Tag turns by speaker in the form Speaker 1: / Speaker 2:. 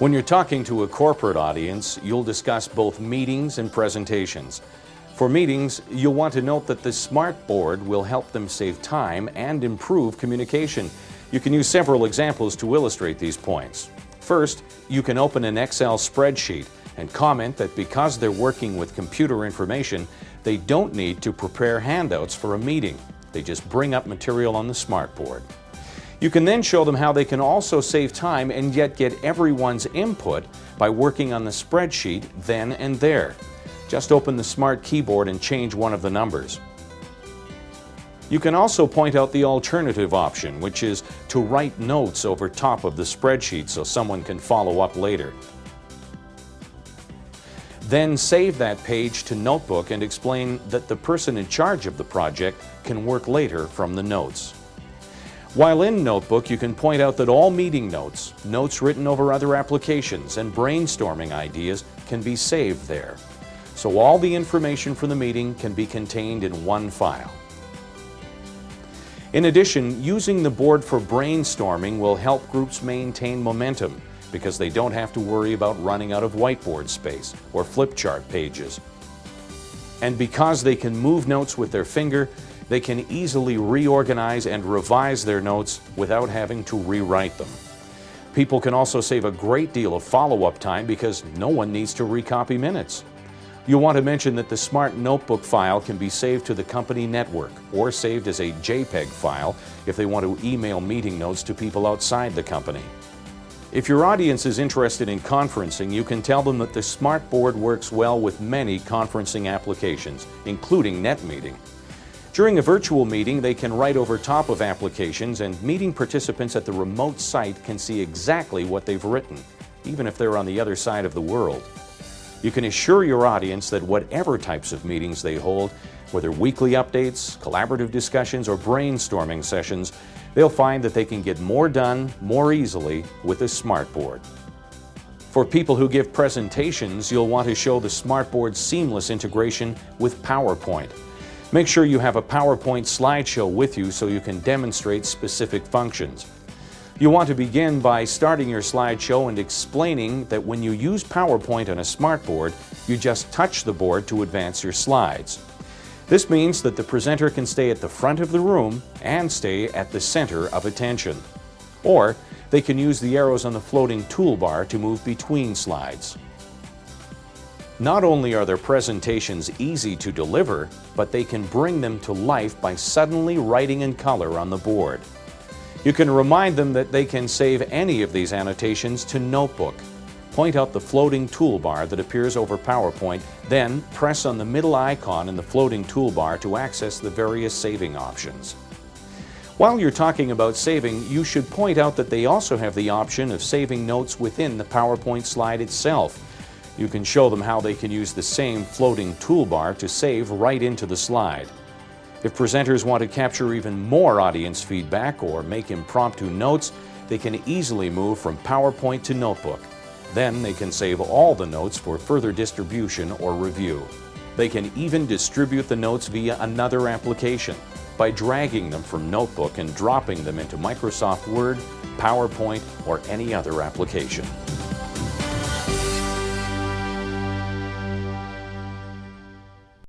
Speaker 1: When you're talking to a corporate audience, you'll discuss both meetings and presentations. For meetings, you'll want to note that the Smart Board will help them save time and improve communication. You can use several examples to illustrate these points. First, you can open an Excel spreadsheet and comment that because they're working with computer information, they don't need to prepare handouts for a meeting. They just bring up material on the Smart Board. You can then show them how they can also save time and yet get everyone's input by working on the spreadsheet then and there. Just open the Smart Keyboard and change one of the numbers. You can also point out the alternative option, which is to write notes over top of the spreadsheet so someone can follow up later. Then save that page to Notebook and explain that the person in charge of the project can work later from the notes. While in Notebook, you can point out that all meeting notes, notes written over other applications, and brainstorming ideas can be saved there. So all the information from the meeting can be contained in one file. In addition, using the board for brainstorming will help groups maintain momentum because they don't have to worry about running out of whiteboard space or flip chart pages. And because they can move notes with their finger, they can easily reorganize and revise their notes without having to rewrite them. People can also save a great deal of follow-up time because no one needs to recopy minutes. You'll want to mention that the Smart Notebook file can be saved to the company network or saved as a JPEG file if they want to email meeting notes to people outside the company. If your audience is interested in conferencing, you can tell them that the Smart Board works well with many conferencing applications, including NetMeeting. During a virtual meeting, they can write over top of applications, and meeting participants at the remote site can see exactly what they've written, even if they're on the other side of the world. You can assure your audience that whatever types of meetings they hold, whether weekly updates, collaborative discussions, or brainstorming sessions, they'll find that they can get more done more easily with a Smart Board. For people who give presentations, you'll want to show the Smart Board's seamless integration with PowerPoint. Make sure you have a PowerPoint slideshow with you so you can demonstrate specific functions. You'll want to begin by starting your slideshow and explaining that when you use PowerPoint on a Smart Board, you just touch the board to advance your slides. This means that the presenter can stay at the front of the room and stay at the center of attention. Or they can use the arrows on the floating toolbar to move between slides. Not only are their presentations easy to deliver, but they can bring them to life by suddenly writing in color on the board. You can remind them that they can save any of these annotations to Notebook. Point out the floating toolbar that appears over PowerPoint, then press on the middle icon in the floating toolbar to access the various saving options. While you're talking about saving, you should point out that they also have the option of saving notes within the PowerPoint slide itself. You can show them how they can use the same floating toolbar to save right into the slide. If presenters want to capture even more audience feedback or make impromptu notes, they can easily move from PowerPoint to Notebook. Then they can save all the notes for further distribution or review. They can even distribute the notes via another application by dragging them from Notebook and dropping them into Microsoft Word, PowerPoint, or any other application.